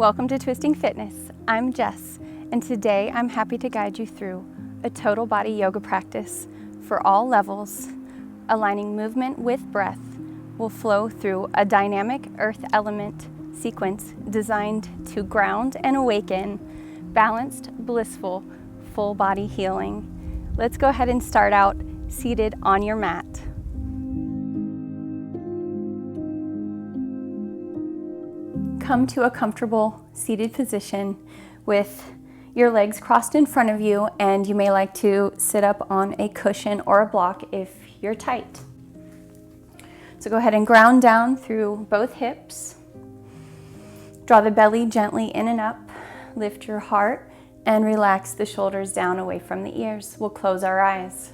Welcome to Twisting Fitness. I'm Jess, and today I'm happy to guide you through a total body yoga practice for all levels. Aligning movement with breath will flow through a dynamic earth element sequence designed to ground and awaken balanced, blissful, full body healing. Let's go ahead and start out seated on your mat. Come to a comfortable seated position with your legs crossed in front of you, and you may like to sit up on a cushion or a block if you're tight. So go ahead and ground down through both hips. Draw the belly gently in and up. Lift your heart and relax the shoulders down away from the ears. We'll close our eyes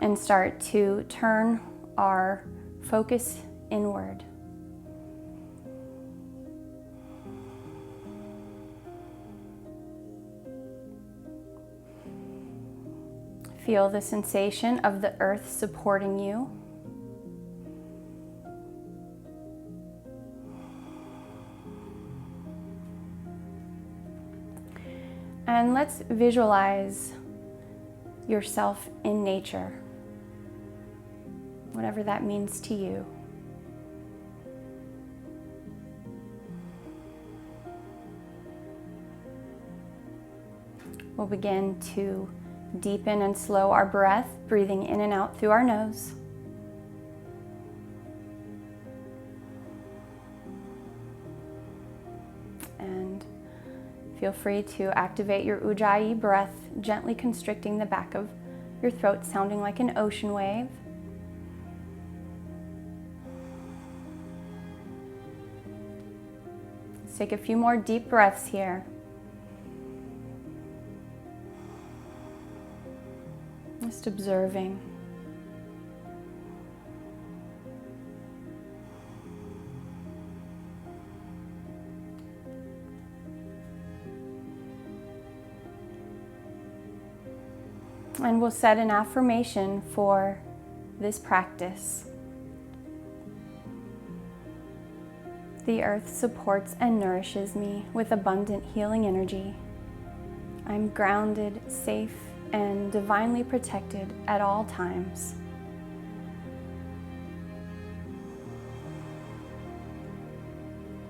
and start to turn our focus inward. Feel the sensation of the earth supporting you. And let's visualize yourself in nature, whatever that means to you. We'll begin to deepen and slow our breath, breathing in and out through our nose. And feel free to activate your Ujjayi breath, gently constricting the back of your throat, sounding like an ocean wave. Let's take a few more deep breaths here. Just observing. And we'll set an affirmation for this practice. The earth supports and nourishes me with abundant healing energy. I'm grounded, safe, and divinely protected at all times.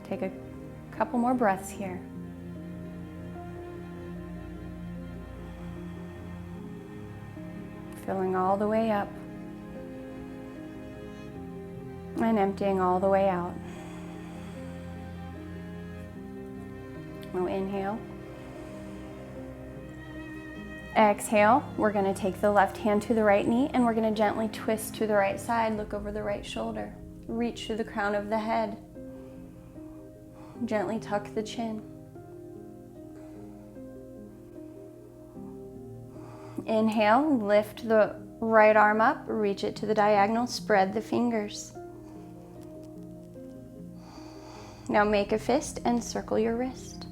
Take a couple more breaths here. Filling all the way up and emptying all the way out. We'll inhale. Exhale, we're going to take the left hand to the right knee and we're going to gently twist to the right side, look over the right shoulder, reach to the crown of the head, gently tuck the chin. Inhale, lift the right arm up, reach it to the diagonal, spread the fingers. Now make a fist and circle your wrist.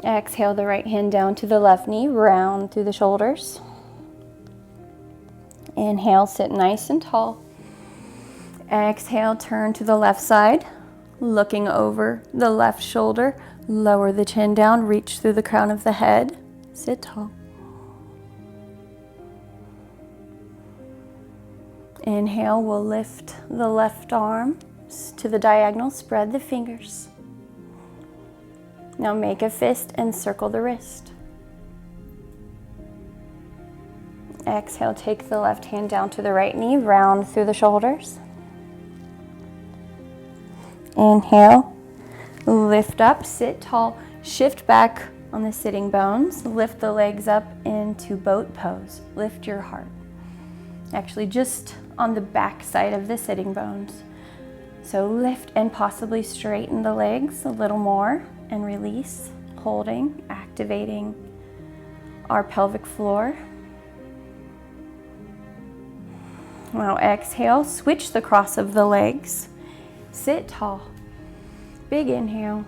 Exhale the right hand down to the left knee, round through the shoulders. Inhale, sit nice and tall. Exhale, turn to the left side, looking over the left shoulder. Lower the chin down, reach through the crown of the head. Sit tall. Inhale, we'll lift the left arm to the diagonal, spread the fingers. Now make a fist and circle the wrist. Exhale, take the left hand down to the right knee, round through the shoulders. Inhale, lift up, sit tall, shift back on the sitting bones, lift the legs up into boat pose, lift your heart. Actually, just on the back side of the sitting bones. So lift and possibly straighten the legs a little more. And release, holding, activating our pelvic floor. Now exhale, switch the cross of the legs. Sit tall. Big inhale.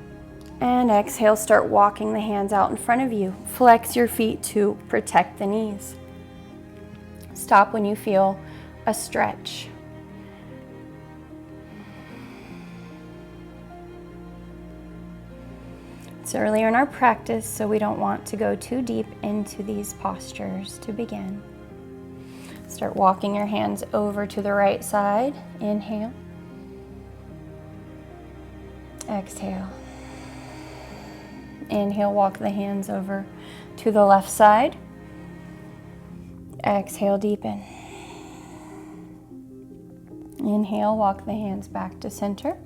And exhale, start walking the hands out in front of you. Flex your feet to protect the knees. Stop when you feel a stretch It's earlier in our practice, so we don't want to go too deep into these postures to begin. Start walking your hands over to the right side. Inhale. Exhale. Inhale, walk the hands over to the left side. Exhale, deepen. Inhale, walk the hands back to center.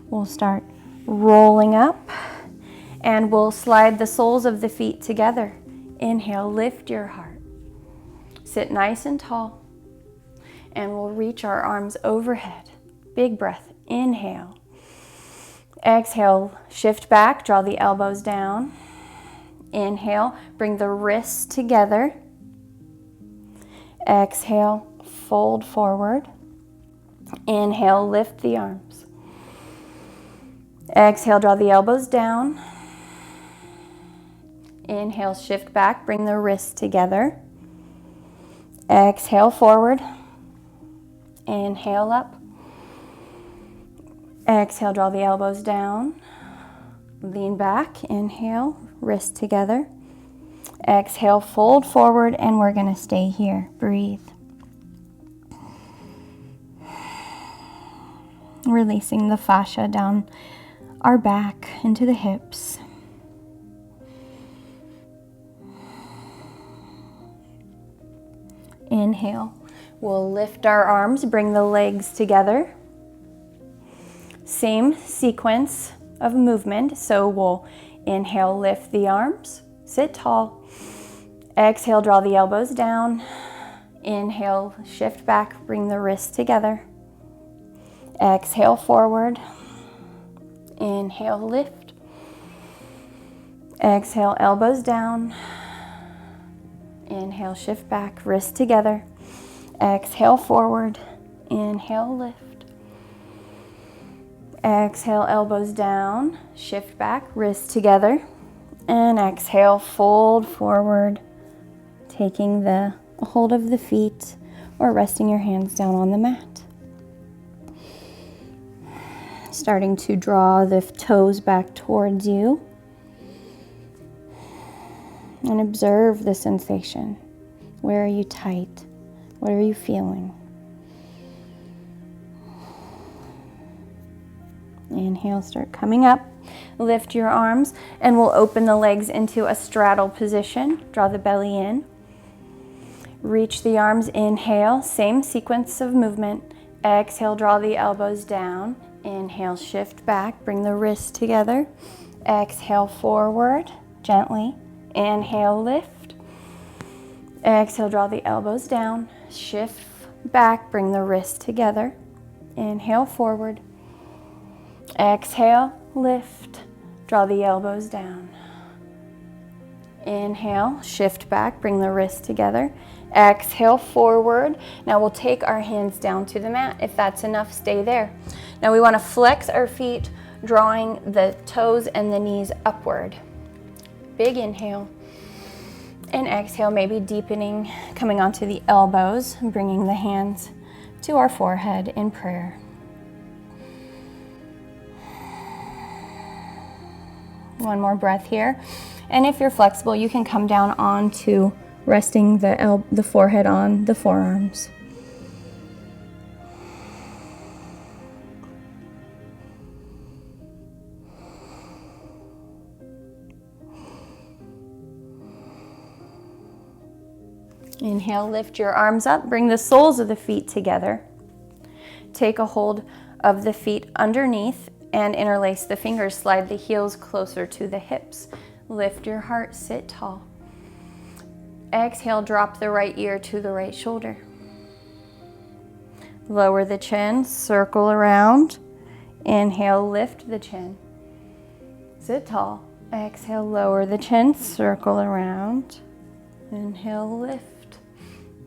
We'll start rolling up and we'll slide the soles of the feet together. Inhale, lift your heart. Sit nice and tall. And we'll reach our arms overhead. Big breath. Inhale. Exhale, shift back, draw the elbows down. Inhale, bring the wrists together. Exhale, fold forward. Inhale, lift the arms. Exhale, draw the elbows down. Inhale, shift back, bring the wrists together. Exhale, forward. Inhale, up. Exhale, draw the elbows down. Lean back, inhale, wrists together. Exhale, fold forward, and we're going to stay here. Breathe. Releasing the fascia down our back into the hips. Inhale. We'll lift our arms, bring the legs together. Same sequence of movement. So we'll inhale, lift the arms, sit tall. Exhale, draw the elbows down. Inhale, shift back, bring the wrists together. Exhale, forward. Inhale, lift. Exhale, elbows down. Inhale, shift back, wrists together. Exhale, forward. Inhale, lift. Exhale, elbows down. Shift back, wrists together. And exhale, fold forward, taking the hold of the feet or resting your hands down on the mat. Starting to draw the toes back towards you. And observe the sensation. Where are you tight? What are you feeling? Inhale, start coming up. Lift your arms and we'll open the legs into a straddle position. Draw the belly in. Reach the arms, inhale, same sequence of movement. Exhale, draw the elbows down. Inhale, shift back, bring the wrists together. Exhale, forward, gently. Inhale, lift. Exhale, draw the elbows down. Shift back, bring the wrists together. Inhale, forward. Exhale, lift. Draw the elbows down. Inhale, shift back, bring the wrists together. Exhale, forward. Now we'll take our hands down to the mat. If that's enough, stay there. Now we want to flex our feet, drawing the toes and the knees upward. Big inhale. And exhale, maybe deepening, coming onto the elbows, bringing the hands to our forehead in prayer. One more breath here. And if you're flexible, you can come down onto resting the forehead on the forearms. Inhale, lift your arms up, bring the soles of the feet together. Take a hold of the feet underneath and interlace the fingers, slide the heels closer to the hips. Lift your heart, sit tall. Exhale, drop the right ear to the right shoulder. Lower the chin, circle around. Inhale, lift the chin. Sit tall. Exhale, lower the chin, circle around. Inhale, lift.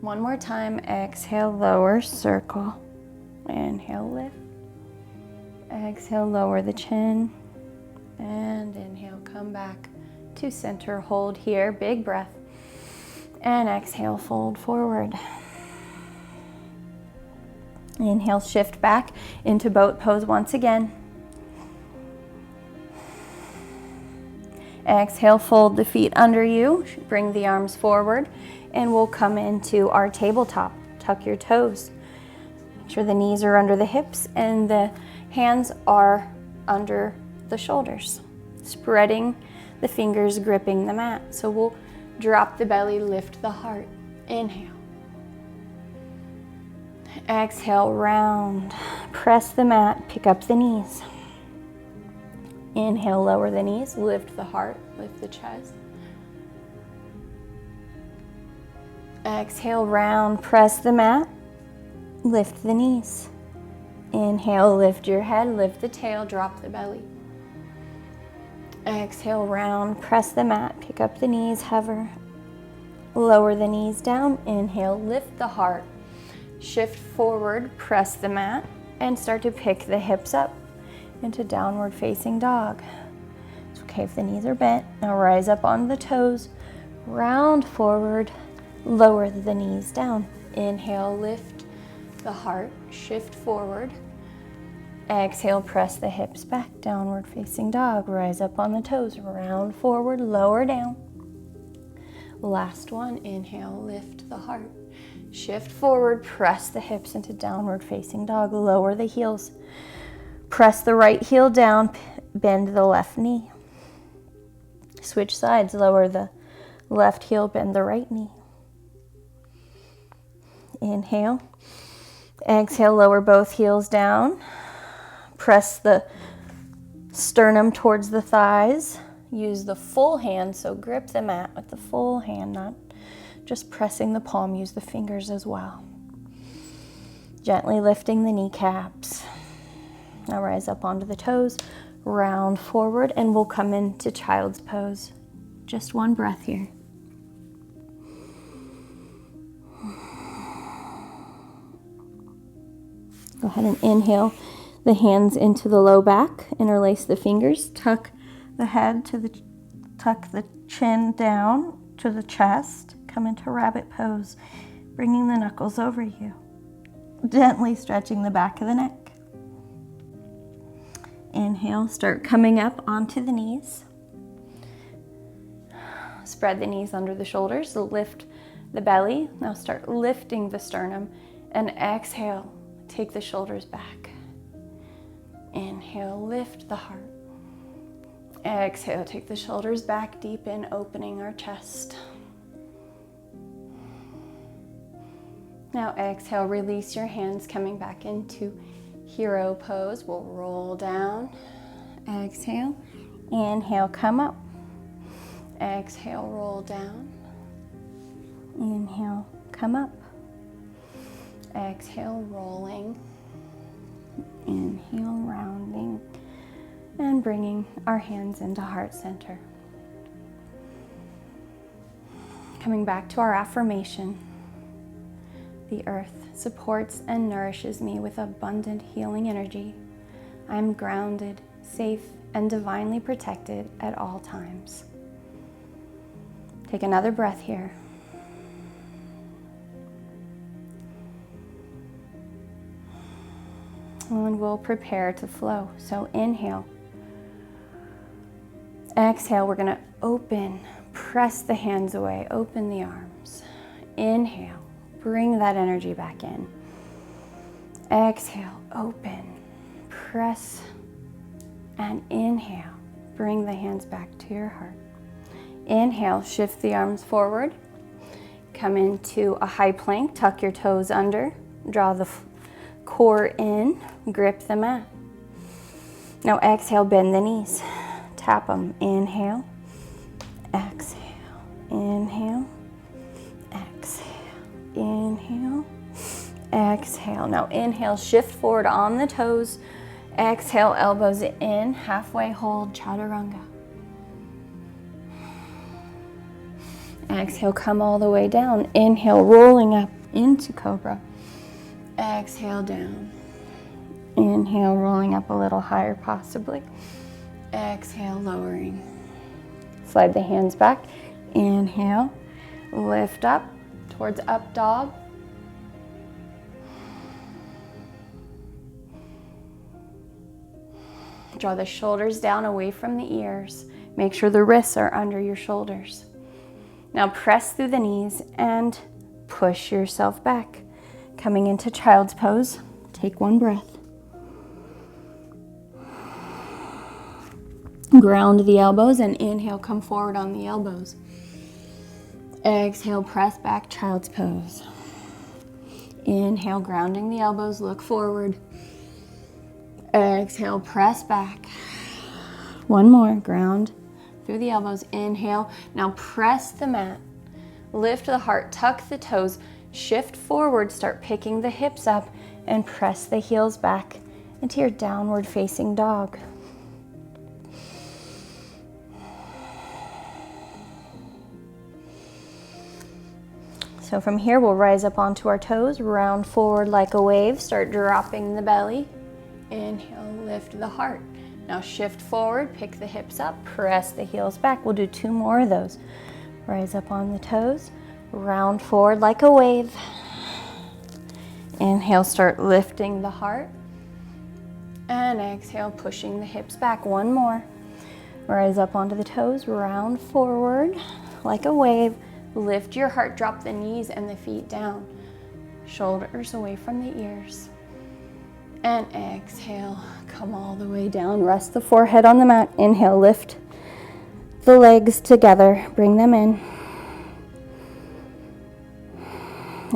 One more time. Exhale, lower, circle. Inhale, lift. Exhale, lower the chin. And inhale, come back to center. Hold here, big breath. And exhale, fold forward. Inhale, shift back into boat pose once again. Exhale, fold the feet under you, bring the arms forward, and we'll come into our tabletop. Tuck your toes. Make sure the knees are under the hips and the hands are under the shoulders. Spreading the fingers, gripping the mat. So we'll drop the belly, lift the heart. Inhale. Exhale, round. Press the mat, pick up the knees. Inhale, lower the knees, lift the heart, lift the chest. Exhale, round, press the mat, lift the knees. Inhale, lift your head, lift the tail, drop the belly. Exhale, round, press the mat, pick up the knees, hover. Lower the knees down, inhale, lift the heart. Shift forward, press the mat, and start to pick the hips up into downward facing dog. It's okay if the knees are bent. Now rise up on the toes, round forward, lower the knees down. Inhale, lift the heart, shift forward. Exhale, press the hips back, downward facing dog. Rise up on the toes, round forward, lower down. Last one, inhale, lift the heart. Shift forward, press the hips into downward facing dog. Lower the heels. Press the right heel down, bend the left knee. Switch sides, lower the left heel, bend the right knee. Inhale. Exhale, lower both heels down. Press the sternum towards the thighs. Use the full hand, so grip the mat with the full hand, not just pressing the palm. Use the fingers as well. Gently lifting the kneecaps. Now rise up onto the toes, round forward, and we'll come into child's pose. Just one breath here. Go ahead and inhale the hands into the low back, interlace the fingers, tuck the head tuck the chin down to the chest, come into rabbit pose, bringing the knuckles over you, gently stretching the back of the neck. Inhale, start coming up onto the knees. Spread the knees under the shoulders, so lift the belly. Now start lifting the sternum, and exhale, take the shoulders back. Inhale, lift the heart. Exhale, take the shoulders back, deep in, opening our chest. Now exhale, release your hands, coming back into hero pose. We'll roll down. Exhale. Inhale, come up. Exhale, roll down. Inhale, come up. Exhale, rolling. Inhale, rounding. And bringing our hands into heart center. Coming back to our affirmation. The earth supports and nourishes me with abundant healing energy. I'm grounded, safe, and divinely protected at all times. Take another breath here. And we'll prepare to flow. So inhale. Exhale, we're gonna open, press the hands away, open the arms. Inhale, bring that energy back in. Exhale, open, press, and inhale, bring the hands back to your heart. Inhale, shift the arms forward. Come into a high plank, tuck your toes under, draw the core in, grip the mat. Now exhale, bend the knees, tap them. Inhale, exhale, inhale, exhale, inhale, exhale. Now inhale, shift forward on the toes. Exhale, elbows in, halfway hold, chaturanga. Exhale, come all the way down. Inhale, rolling up into cobra. Exhale, down. Inhale, rolling up a little higher possibly. Exhale, lowering. Slide the hands back. Inhale, lift up towards up dog. Draw the shoulders down away from the ears. Make sure the wrists are under your shoulders. Now press through the knees and push yourself back. Coming into child's pose, take one breath. Ground the elbows and inhale, come forward on the elbows. Exhale, press back, child's pose. Inhale, grounding the elbows, look forward. Exhale, press back. One more, ground through the elbows, inhale. Now press the mat, lift the heart, tuck the toes, shift forward, start picking the hips up and press the heels back into your downward facing dog. So from here, we'll rise up onto our toes, round forward like a wave, start dropping the belly. Inhale, lift the heart. Now shift forward, pick the hips up, press the heels back. We'll do 2 more of those. Rise up on the toes, round forward like a wave. Inhale, start lifting the heart. And exhale, pushing the hips back. 1 more. Rise up onto the toes, round forward like a wave. Lift your heart, drop the knees and the feet down. Shoulders away from the ears. And exhale, come all the way down. Rest the forehead on the mat. Inhale, lift the legs together. Bring them in.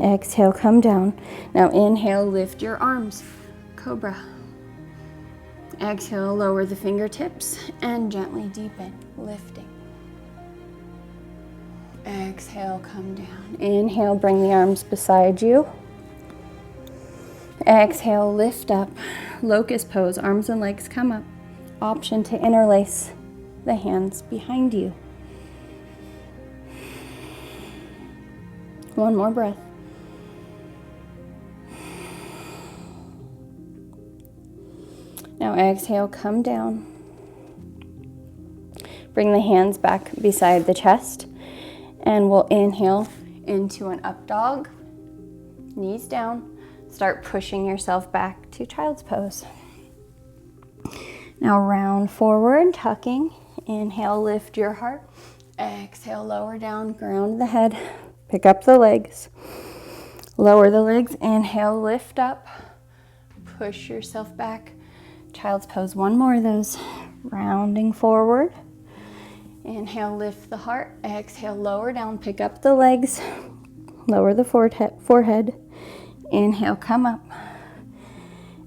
Exhale, come down. Now inhale, lift your arms. Cobra. Exhale, lower the fingertips and gently deepen, lifting. Exhale, come down. Inhale, bring the arms beside you. Exhale, lift up. Locust pose, arms and legs come up. Option to interlace the hands behind you. 1 more breath. Now exhale, come down. Bring the hands back beside the chest. And we'll inhale into an up dog, knees down. Start pushing yourself back to child's pose. Now round forward, tucking. Inhale, lift your heart. Exhale, lower down, ground the head. Pick up the legs. Lower the legs. Inhale, lift up. Push yourself back. Child's pose, 1 more of those. Rounding forward. Inhale, lift the heart. Exhale, lower down, pick up the legs. Lower the forehead. Inhale, come up.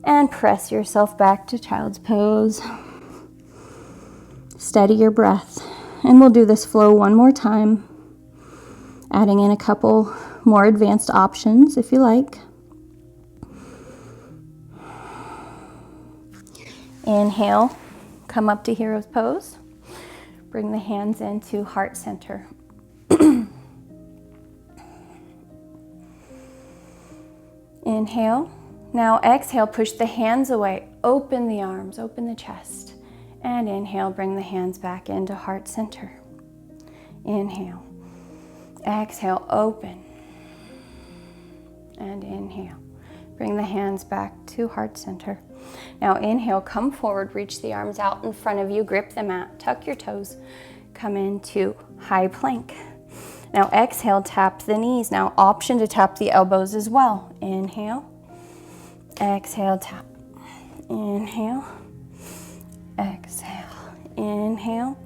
And press yourself back to child's pose. Steady your breath. And we'll do this flow 1 more time. Adding in a couple more advanced options if you like. Inhale, come up to hero's pose. Bring the hands into heart center. Inhale. Now exhale, push the hands away. Open the arms, open the chest. And inhale, bring the hands back into heart center. Inhale. Exhale, open. And inhale. Bring the hands back to heart center. Now inhale, come forward, reach the arms out in front of you, grip the mat, tuck your toes, come into high plank. Now exhale, tap the knees. Now option to tap the elbows as well. Inhale, exhale, tap. Inhale, exhale, inhale,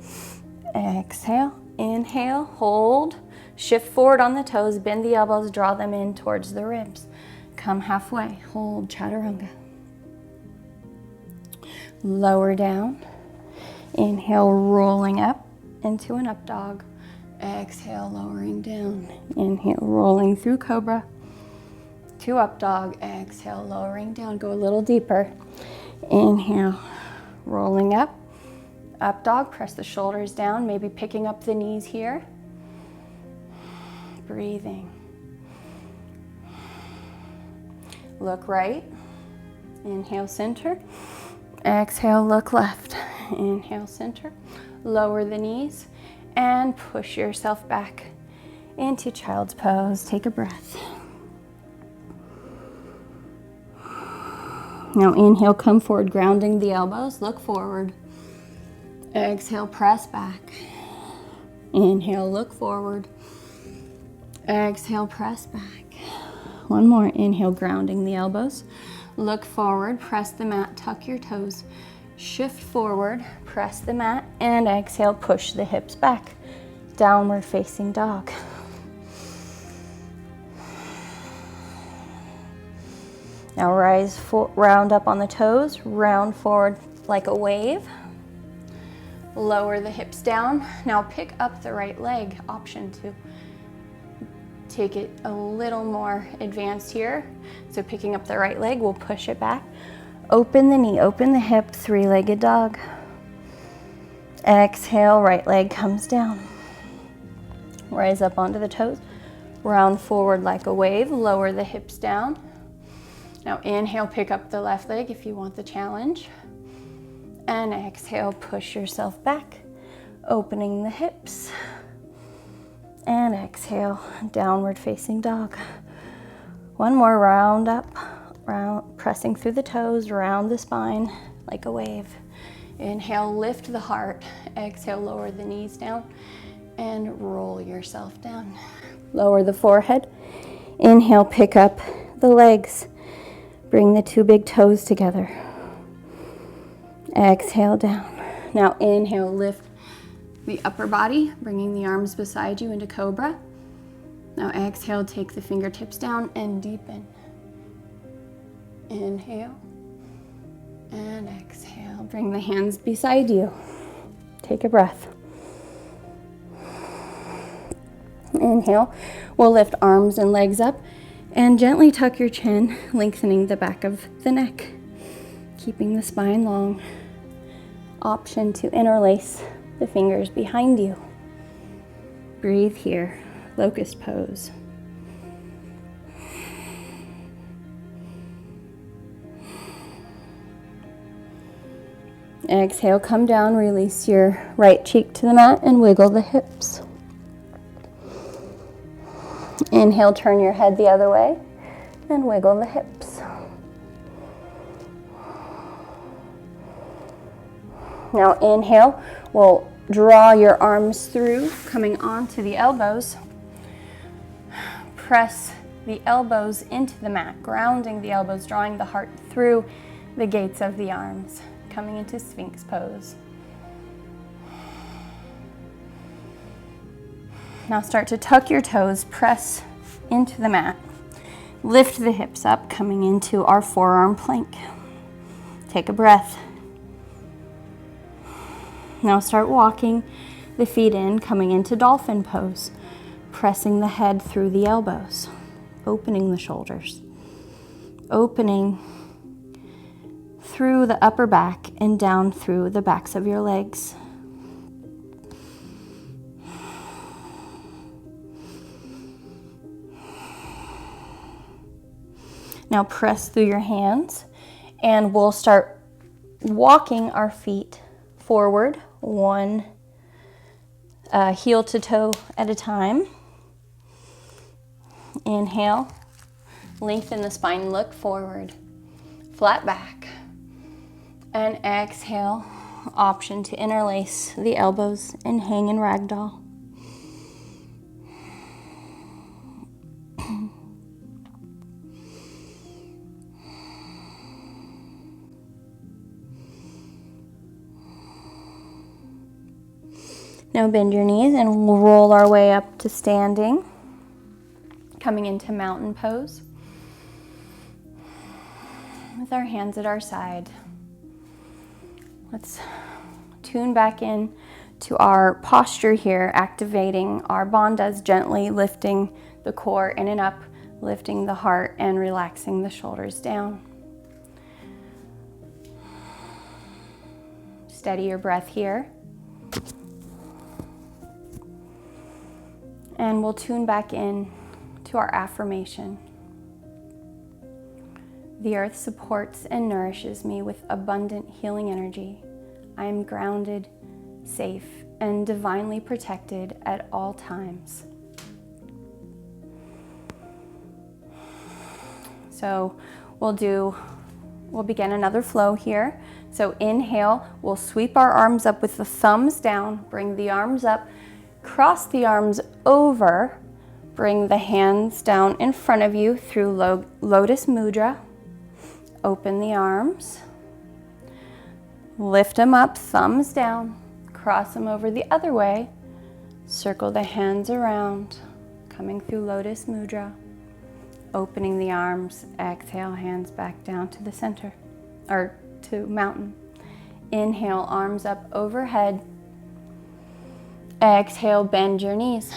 exhale, inhale, hold. Shift forward on the toes, bend the elbows, draw them in towards the ribs. Come halfway, hold chaturanga. Lower down. Inhale, rolling up into an up dog. Exhale, lowering down. Inhale, rolling through cobra. To up dog. Exhale, lowering down. Go a little deeper. Inhale, rolling up. Up dog, press the shoulders down, maybe picking up the knees here. Breathing. Look right. Inhale, center. Exhale, look left. Inhale, center. Lower the knees and push yourself back into child's pose. Take a breath. Now inhale, come forward, grounding the elbows. Look forward. Exhale, press back. Inhale, look forward. Exhale, press back. One more. Inhale, grounding the elbows. Look forward, press the mat, tuck your toes. Shift forward, press the mat, and exhale, push the hips back. Downward facing dog. Now rise, round up on the toes, round forward like a wave. Lower the hips down. Now pick up the right leg, option to take it a little more advanced here. So picking up the right leg, we'll push it back. Open the knee, open the hip, three-legged dog. Exhale, right leg comes down. Rise up onto the toes, round forward like a wave, lower the hips down. Now inhale, pick up the left leg if you want the challenge. And exhale, push yourself back, opening the hips. And exhale, downward facing dog. One more, round up, round, pressing through the toes, round the spine like a wave. Inhale, lift the heart. Exhale, lower the knees down and roll yourself down. Lower the forehead. Inhale, pick up the legs. Bring the two big toes together. Exhale, down. Now inhale, lift the upper body, bringing the arms beside you into cobra. Now exhale, take the fingertips down and deepen. Inhale and exhale. Bring the hands beside you. Take a breath. Inhale, we'll lift arms and legs up and gently tuck your chin, lengthening the back of the neck, keeping the spine long. Option to interlace the fingers behind you. Breathe here, locust pose. Exhale, come down, release your right cheek to the mat and wiggle the hips. Inhale, turn your head the other way and wiggle the hips. Now inhale, we'll draw your arms through, coming onto the elbows. Press the elbows into the mat, grounding the elbows, drawing the heart through the gates of the arms, coming into Sphinx Pose. Now start to tuck your toes, press into the mat. Lift the hips up, coming into our forearm plank. Take a breath. Now start walking the feet in, coming into Dolphin Pose, pressing the head through the elbows, opening the shoulders, opening through the upper back and down through the backs of your legs. Now press through your hands and we'll start walking our feet forward, one heel to toe at a time. Inhale, lengthen the spine, look forward, flat back. And exhale, option to interlace the elbows and hang in ragdoll. Now bend your knees and we'll roll our way up to standing, coming into mountain pose with our hands at our side. Let's tune back in to our posture here, activating our bandhas, gently lifting the core in and up, lifting the heart and relaxing the shoulders down. Steady your breath here. And we'll tune back in to our affirmation. The earth supports and nourishes me with abundant healing energy. I am grounded, safe, and divinely protected at all times. So we'll do We'll begin another flow here. So inhale, we'll sweep our arms up with the thumbs down, bring the arms up, cross the arms over, bring the hands down in front of you through Lotus Mudra. Open the arms, lift them up, thumbs down, cross them over the other way, circle the hands around, coming through Lotus Mudra. Opening the arms, exhale, hands back down to the center, or to mountain. Inhale, arms up overhead. Exhale, bend your knees.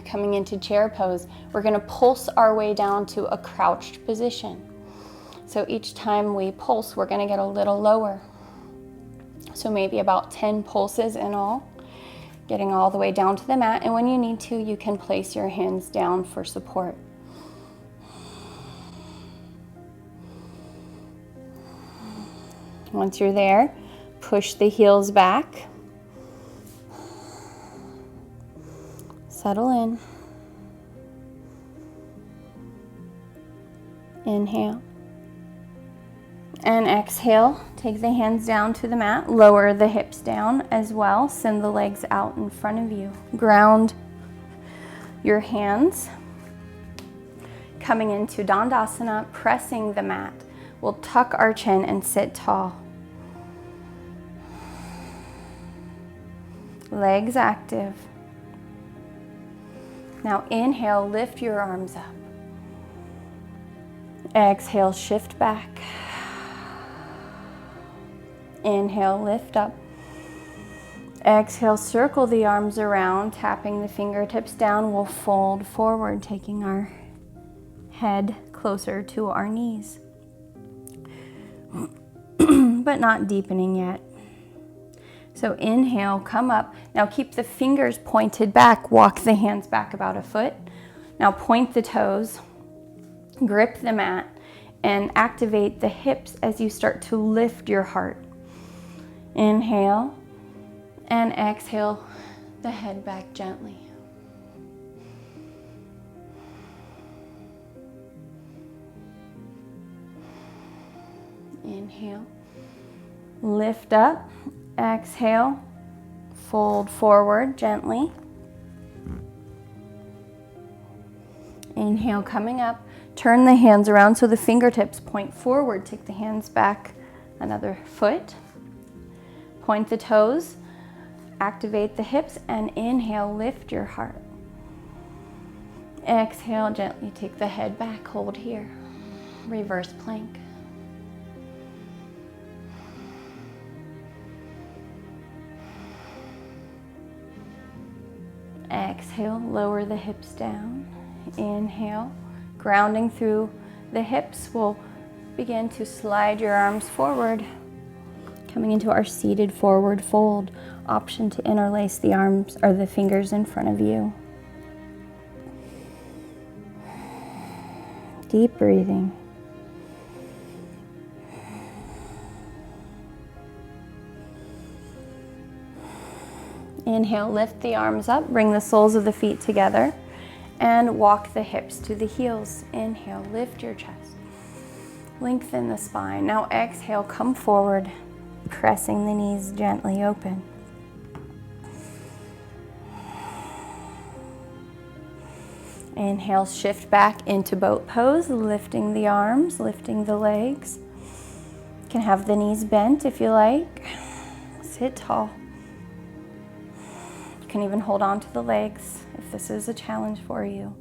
Coming into chair pose, we're gonna pulse our way down to a crouched position. So each time we pulse, we're gonna get a little lower. So maybe about 10 pulses in all, getting all the way down to the mat. And when you need to, you can place your hands down for support. Once you're there, push the heels back. Settle in. Inhale. And exhale. Take the hands down to the mat. Lower the hips down as well. Send the legs out in front of you. Ground your hands. Coming into Dandasana, pressing the mat. We'll tuck our chin and sit tall. Legs active. Now inhale, lift your arms up. Exhale, shift back. Inhale, lift up. Exhale, circle the arms around, tapping the fingertips down. We'll fold forward, taking our head closer to our knees. But not deepening yet. So inhale, come up. Now keep the fingers pointed back. Walk the hands back about a foot. Now point the toes, grip the mat, and activate the hips as you start to lift your heart. Inhale, and exhale the head back gently. Inhale, lift up, exhale, fold forward gently. Inhale, coming up, turn the hands around so the fingertips point forward. Take the hands back another foot. Point the toes, activate the hips, and inhale, lift your heart. Exhale, gently take the head back, hold here. Reverse plank. Exhale, lower the hips down. Inhale, grounding through the hips. We'll begin to slide your arms forward, coming into our seated forward fold. Option to interlace the arms or the fingers in front of you. Deep breathing. Inhale, lift the arms up, bring the soles of the feet together, and walk the hips to the heels. Inhale, lift your chest. Lengthen the spine. Now exhale, come forward, pressing the knees gently open. Inhale, shift back into boat pose, lifting the arms, lifting the legs. You can have the knees bent if you like. Sit tall. You can even hold on to the legs if this is a challenge for you.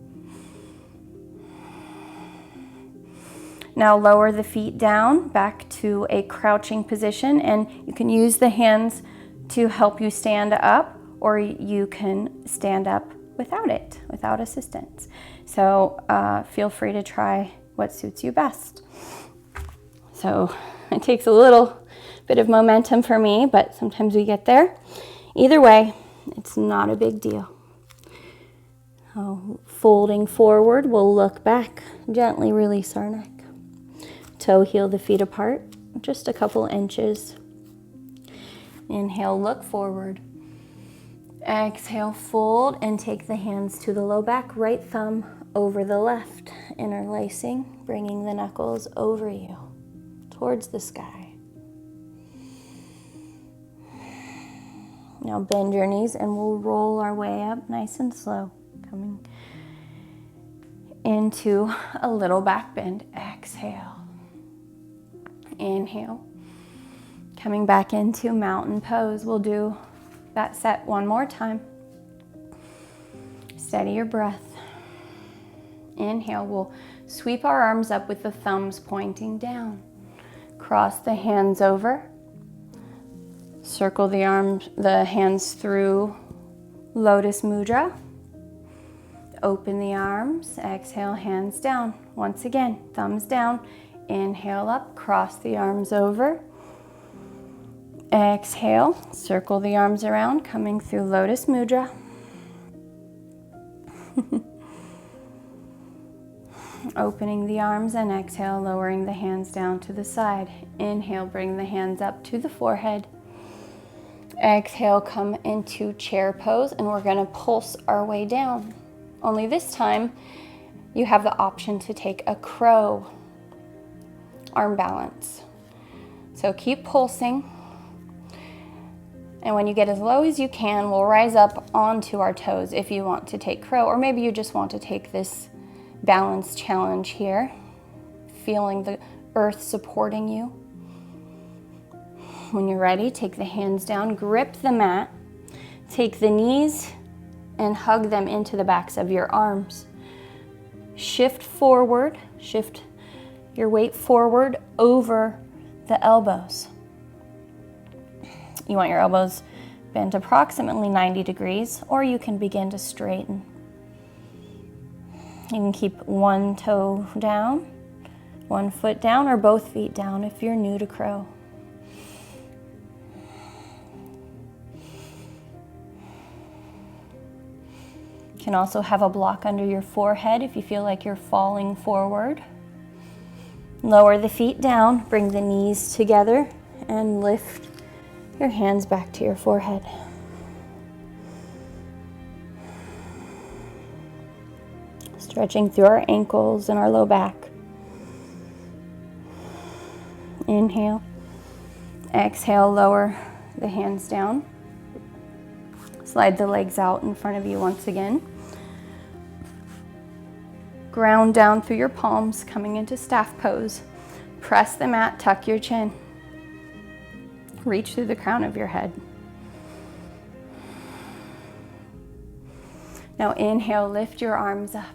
Now lower the feet down back to a crouching position, and you can use the hands to help you stand up, or you can stand up without it, without assistance. So feel free to try what suits you best. So it takes a little bit of momentum for me, but sometimes we get there. Either way, it's not a big deal. Folding forward, we'll look back, gently release our neck. Toe heel the feet apart, just a couple inches. Inhale, look forward. Exhale, fold, and take the hands to the low back, right thumb over the left, interlacing, bringing the knuckles over you towards the sky. Now bend your knees and we'll roll our way up nice and slow, coming into a little back bend. Exhale. Inhale. Coming back into mountain pose. We'll do that set one more time. Steady your breath. Inhale. We'll sweep our arms up with the thumbs pointing down. Cross the hands over. Circle the hands through Lotus Mudra. Open the arms. Exhale, hands down. Once again, thumbs down. Inhale up, cross the arms over. Exhale, circle the arms around, coming through Lotus Mudra. Opening the arms and exhale, lowering the hands down to the side. Inhale, bring the hands up to the forehead. Exhale, come into chair pose, and we're gonna pulse our way down. Only this time, you have the option to take a crow arm balance. So keep pulsing. And when you get as low as you can, we'll rise up onto our toes if you want to take crow, or maybe you just want to take this balance challenge here, feeling the earth supporting you. When you're ready, take the hands down, grip the mat, take the knees and hug them into the backs of your arms. Shift forward, shift your weight forward over the elbows. You want your elbows bent approximately 90 degrees, or you can begin to straighten. You can keep one toe down, one foot down, or both feet down if you're new to crow. You can also have a block under your forehead if you feel like you're falling forward. Lower the feet down, bring the knees together, and lift your hands back to your forehead. Stretching through our ankles and our low back. Inhale. Exhale, lower the hands down. Slide the legs out in front of you once again. Ground down through your palms, coming into staff pose. Press the mat, tuck your chin. Reach through the crown of your head. Now inhale, lift your arms up.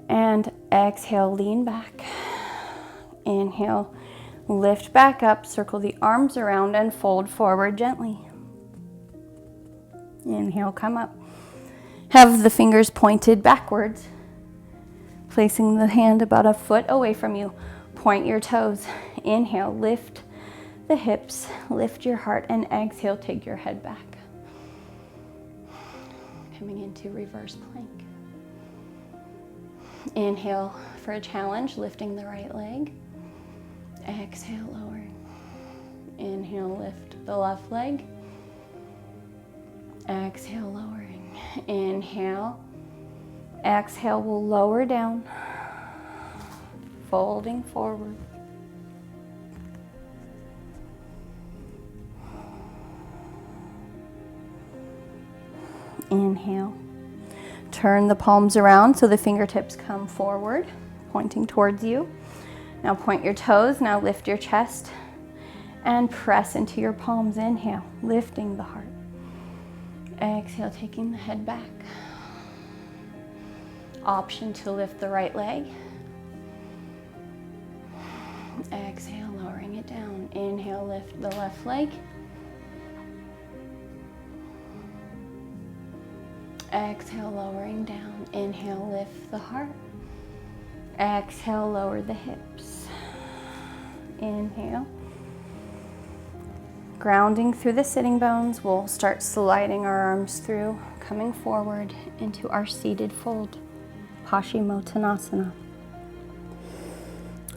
And exhale, lean back. Inhale, lift back up, circle the arms around and fold forward gently. Inhale, come up. Have the fingers pointed backwards, placing the hand about a foot away from you. Point your toes. Inhale, lift the hips, lift your heart, and exhale, take your head back. Coming into reverse plank. Inhale for a challenge, lifting the right leg. Exhale, lowering. Inhale, lift the left leg. Exhale, lowering. Inhale. Exhale, we'll lower down. Folding forward. Inhale. Turn the palms around so the fingertips come forward, pointing towards you. Now point your toes, now lift your chest and press into your palms. Inhale, lifting the heart. Exhale, taking the head back. Option to lift the right leg. Exhale, lowering it down. Inhale, lift the left leg. Exhale, lowering down. Inhale, lift the heart. Exhale, lower the hips. Inhale. Grounding through the sitting bones, we'll start sliding our arms through, coming forward into our seated fold, Paschimottanasana.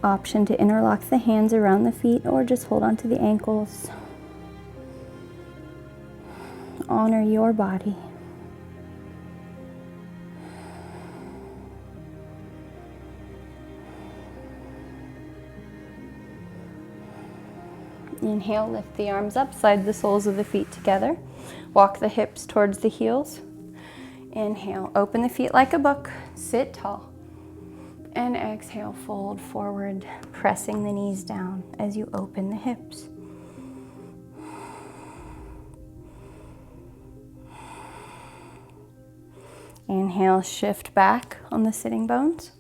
Option to interlock the hands around the feet or just hold onto the ankles. Honor your body. Inhale, lift the arms up, slide the soles of the feet together. Walk the hips towards the heels. Inhale, open the feet like a book, sit tall. And exhale, fold forward, pressing the knees down as you open the hips. Inhale, shift back on the sitting bones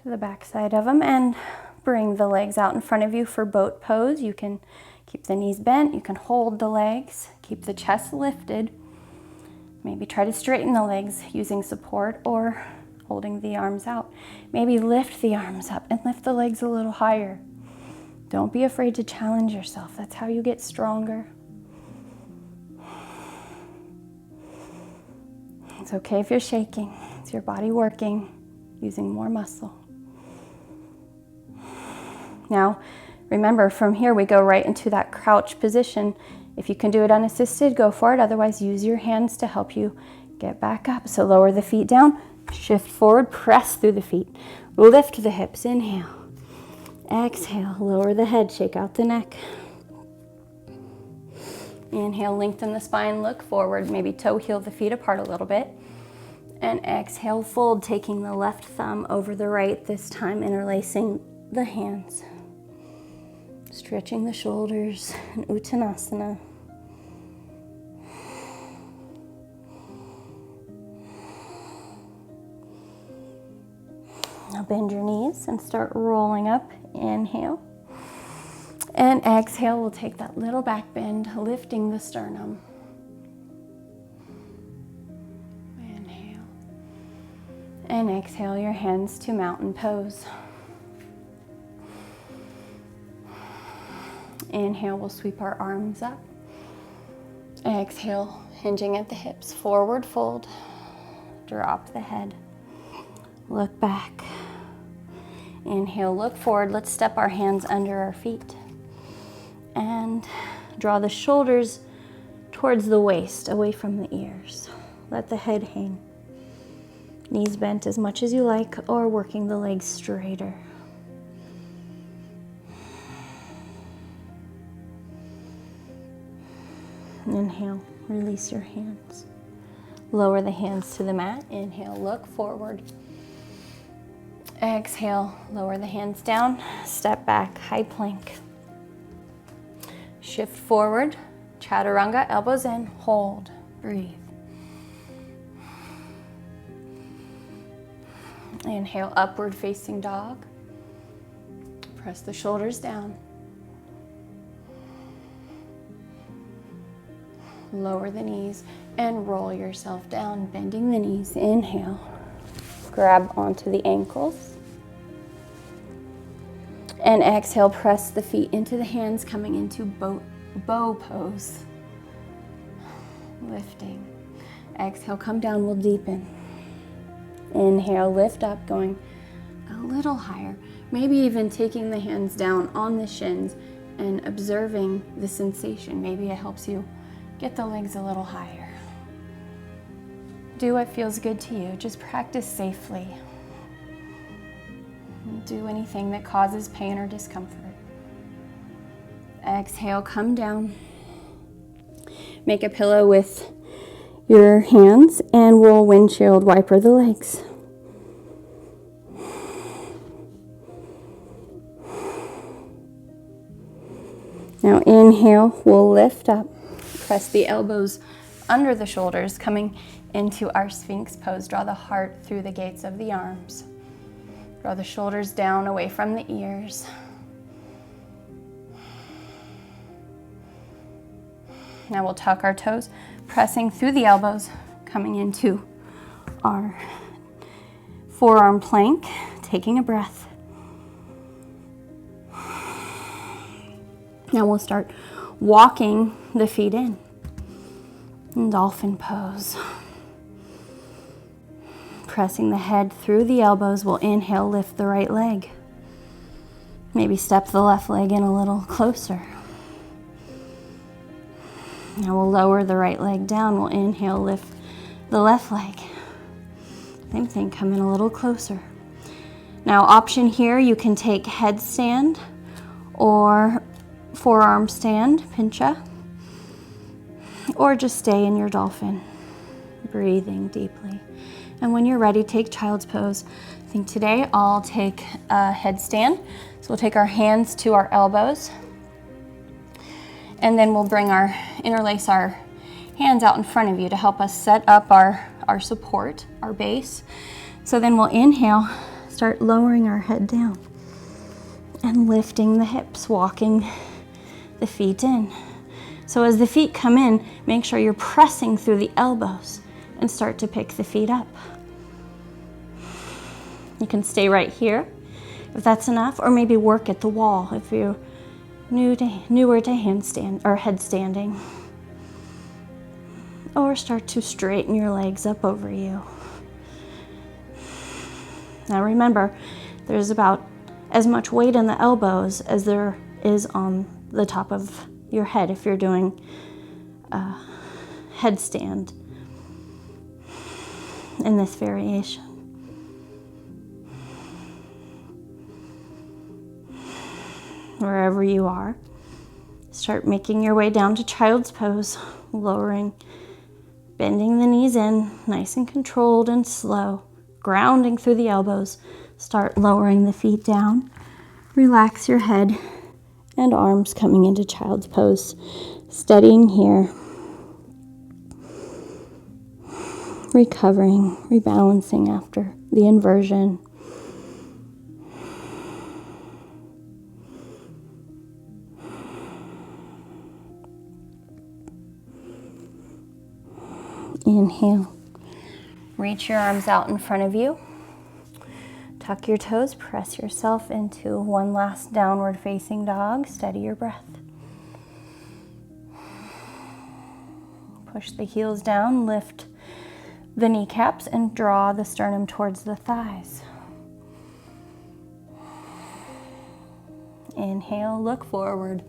to the back side of them and bring the legs out in front of you for boat pose. You can keep the knees bent, you can hold the legs, keep the chest lifted. Maybe try to straighten the legs using support or holding the arms out. Maybe lift the arms up and lift the legs a little higher. Don't be afraid to challenge yourself. That's how you get stronger. It's okay if you're shaking. It's your body working, using more muscle. Now, remember, from here we go right into that crouch position. If you can do it unassisted, go for it. Otherwise, use your hands to help you get back up. So lower the feet down, shift forward, press through the feet. Lift the hips, inhale. Exhale, lower the head, shake out the neck. Inhale, lengthen the spine, look forward, maybe toe heel the feet apart a little bit. And exhale, fold, taking the left thumb over the right, this time interlacing the hands. Stretching the shoulders, and Uttanasana. Now bend your knees and start rolling up. Inhale. And exhale, we'll take that little back bend, lifting the sternum. Inhale. And exhale your hands to mountain pose. Inhale, we'll sweep our arms up. Exhale, hinging at the hips, forward fold. Drop the head. Look back. Inhale, look forward. Let's step our hands under our feet. And draw the shoulders towards the waist, away from the ears. Let the head hang. Knees bent as much as you like, or working the legs straighter. Inhale, release your hands. Lower the hands to the mat. Inhale, look forward. Exhale, lower the hands down. Step back, high plank. Shift forward, chaturanga, elbows in, hold, breathe. Inhale, upward facing dog. Press the shoulders down. Lower the knees and roll yourself down, bending the knees. Inhale, grab onto the ankles. And exhale, press the feet into the hands, coming into bow pose. Lifting. Exhale, come down, we'll deepen. Inhale, lift up, going a little higher. Maybe even taking the hands down on the shins and observing the sensation. Maybe it helps you get the legs a little higher. Do what feels good to you. Just practice safely. Don't do anything that causes pain or discomfort. Exhale, come down. Make a pillow with your hands and we'll windshield wiper the legs. Now inhale, we'll lift up. Press the elbows under the shoulders, coming into our Sphinx pose. Draw the heart through the gates of the arms. Draw the shoulders down away from the ears. Now we'll tuck our toes, pressing through the elbows, coming into our forearm plank, taking a breath. Now we'll start walking the feet in. Dolphin pose. Pressing the head through the elbows, we'll inhale, lift the right leg. Maybe step the left leg in a little closer. Now we'll lower the right leg down. We'll inhale, lift the left leg. Same thing, come in a little closer. Now option here, you can take headstand or forearm stand, pincha, or just stay in your dolphin, breathing deeply. And when you're ready, take child's pose. I think today I'll take a headstand. So we'll take our hands to our elbows, and then we'll interlace our hands out in front of you to help us set up our support, our base. So then we'll inhale, start lowering our head down and lifting the hips, walking the feet in. So as the feet come in, make sure you're pressing through the elbows and start to pick the feet up. You can stay right here if that's enough, or maybe work at the wall if you're newer to handstand or headstanding. Or start to straighten your legs up over you. Now remember, there's about as much weight in the elbows as there is on the top of your head if you're doing a headstand in this variation. Wherever you are, start making your way down to child's pose, lowering, bending the knees in, nice and controlled and slow, grounding through the elbows. Start lowering the feet down. Relax your head and arms coming into child's pose. Steadying here. Recovering, rebalancing after the inversion. Inhale. Reach your arms out in front of you. Tuck your toes, press yourself into one last downward facing dog. Steady your breath. Push the heels down, lift the kneecaps, and draw the sternum towards the thighs. Inhale, look forward.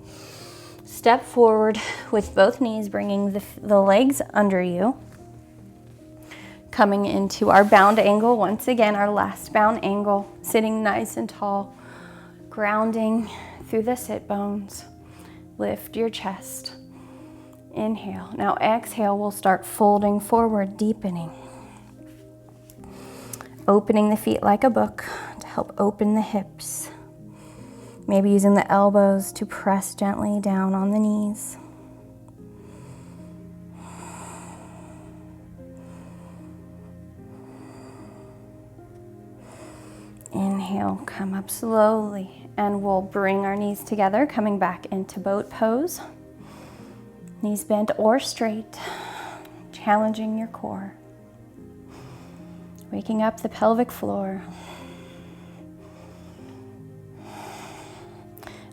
Step forward with both knees, bringing the legs under you. Coming into our bound angle, once again, our last bound angle, sitting nice and tall, grounding through the sit bones. Lift your chest. Inhale. Now exhale, we'll start folding forward, deepening. Opening the feet like a book to help open the hips. Maybe using the elbows to press gently down on the knees. Inhale, come up slowly, and we'll bring our knees together, coming back into boat pose. Knees bent or straight, challenging your core. Waking up the pelvic floor.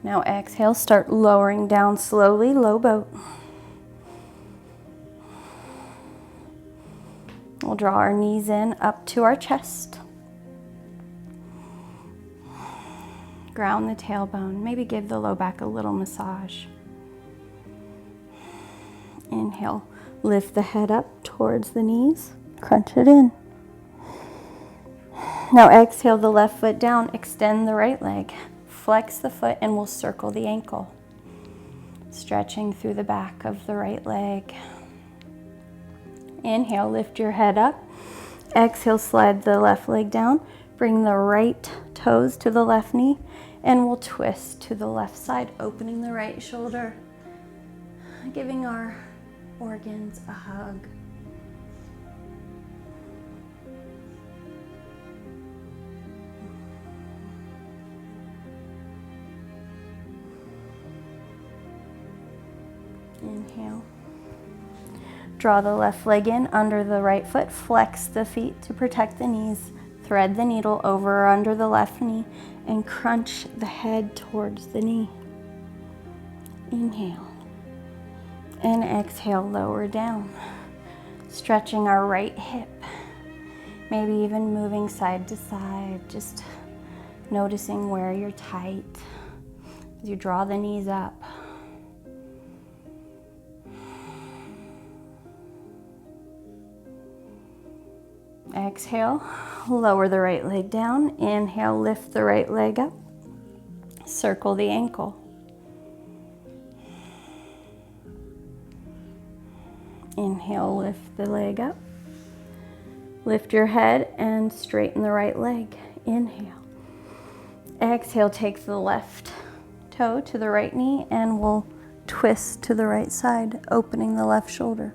Now exhale, start lowering down slowly, low boat. We'll draw our knees in up to our chest. Ground the tailbone. Maybe give the low back a little massage. Inhale, lift the head up towards the knees. Crunch it in. Now exhale the left foot down. Extend the right leg. Flex the foot and we'll circle the ankle. Stretching through the back of the right leg. Inhale, lift your head up. Exhale, slide the left leg down. Bring the right toes to the left knee, and we'll twist to the left side, opening the right shoulder, giving our organs a hug. Inhale. Draw the left leg in under the right foot, flex the feet to protect the knees, thread the needle over or under the left knee, and crunch the head towards the knee. Inhale. And exhale, lower down. Stretching our right hip. Maybe even moving side to side, just noticing where you're tight as you draw the knees up. Exhale, lower the right leg down. Inhale, lift the right leg up. Circle the ankle. Inhale, lift the leg up. Lift your head and straighten the right leg. Inhale. Exhale, take the left toe to the right knee and we'll twist to the right side, opening the left shoulder.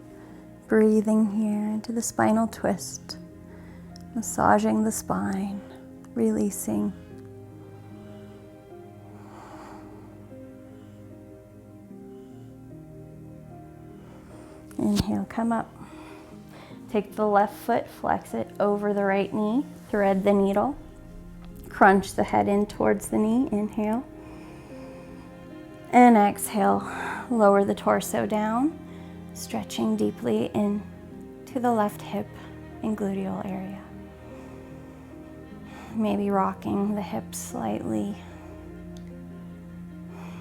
Breathing here into the spinal twist. Massaging the spine, releasing. Inhale, come up. Take the left foot, flex it over the right knee, thread the needle. Crunch the head in towards the knee, inhale. And exhale, lower the torso down, stretching deeply into the left hip and gluteal area. Maybe rocking the hips slightly,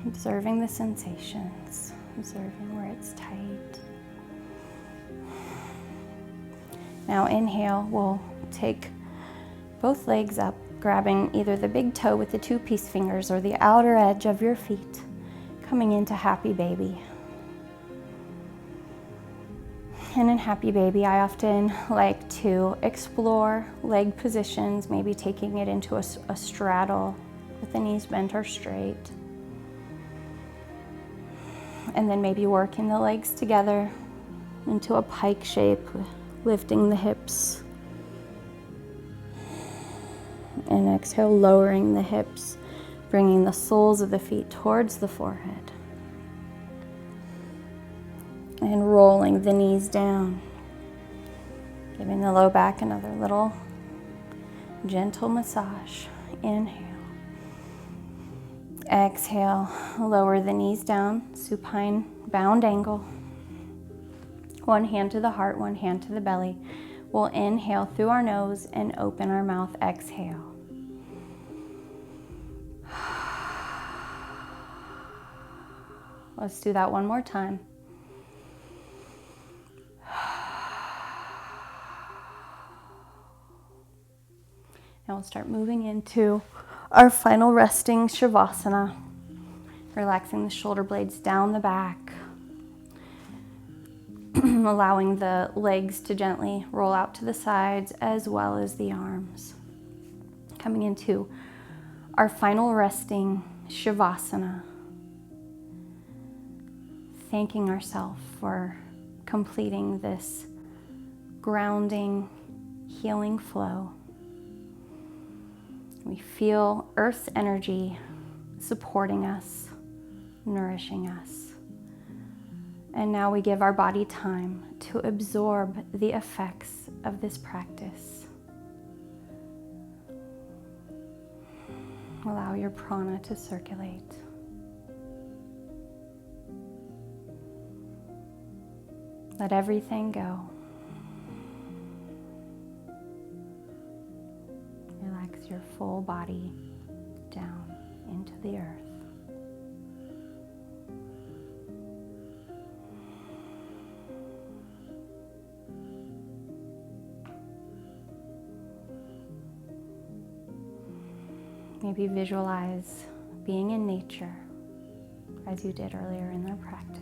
observing the sensations, observing where it's tight. Now inhale, we'll take both legs up, grabbing either the big toe with the 2-piece fingers or the outer edge of your feet, coming into Happy Baby. And in Happy Baby, I often like to explore leg positions, maybe taking it into a straddle with the knees bent or straight. And then maybe working the legs together into a pike shape, lifting the hips. And exhale, lowering the hips, bringing the soles of the feet towards the forehead. And rolling the knees down, giving the low back another little gentle massage. Inhale. Exhale, lower the knees down, supine bound angle. One hand to the heart, one hand to the belly. We'll inhale through our nose and open our mouth, exhale. Let's do that one more time. Now we'll start moving into our final resting Shavasana, relaxing the shoulder blades down the back, allowing the legs to gently roll out to the sides as well as the arms. Coming into our final resting Shavasana, thanking ourselves for completing this grounding, healing flow. We feel Earth's energy supporting us, nourishing us. And now we give our body time to absorb the effects of this practice. Allow your prana to circulate. Let everything go. Relax your full body down into the earth. Maybe visualize being in nature as you did earlier in our practice.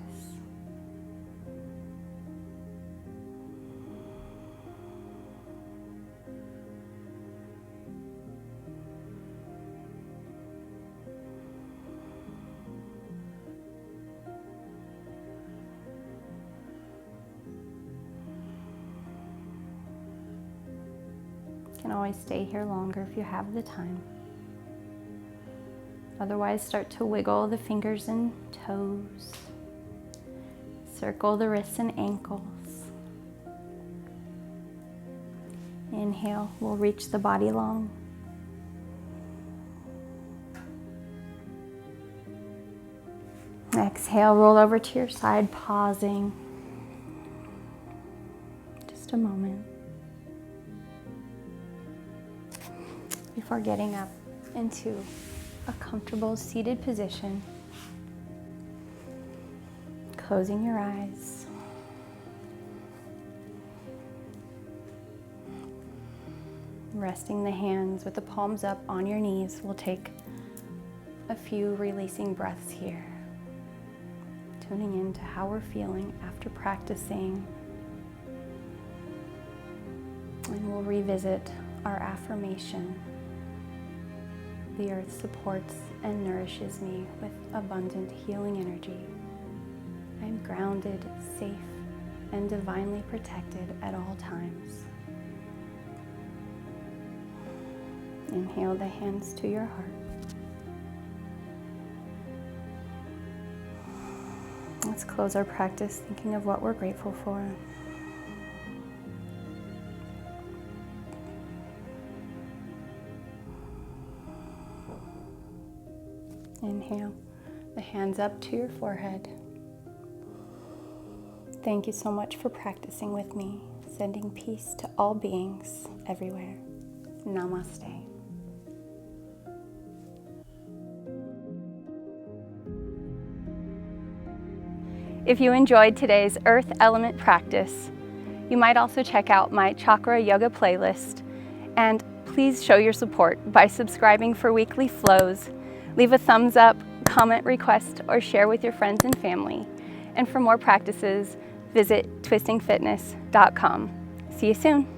You can always stay here longer if you have the time. Otherwise, start to wiggle the fingers and toes. Circle the wrists and ankles. Inhale, we'll reach the body long. Exhale, roll over to your side, pausing. Just a moment. Before getting up into a comfortable seated position, closing your eyes. Resting the hands with the palms up on your knees. We'll take a few releasing breaths here, tuning into how we're feeling after practicing we'll revisit our affirmation. The earth supports and nourishes me with abundant healing energy. I am grounded, safe, and divinely protected at all times. Inhale the hands to your heart. Let's close our practice thinking of what we're grateful for. Inhale the hands up to your forehead. Thank you so much for practicing with me, sending peace to all beings everywhere. Namaste. If you enjoyed today's Earth Element practice, you might also check out my Chakra Yoga playlist, and please show your support by subscribing for weekly flows. Leave a thumbs up, comment, request, or share with your friends and family. And for more practices, visit twistingfitness.com. See you soon.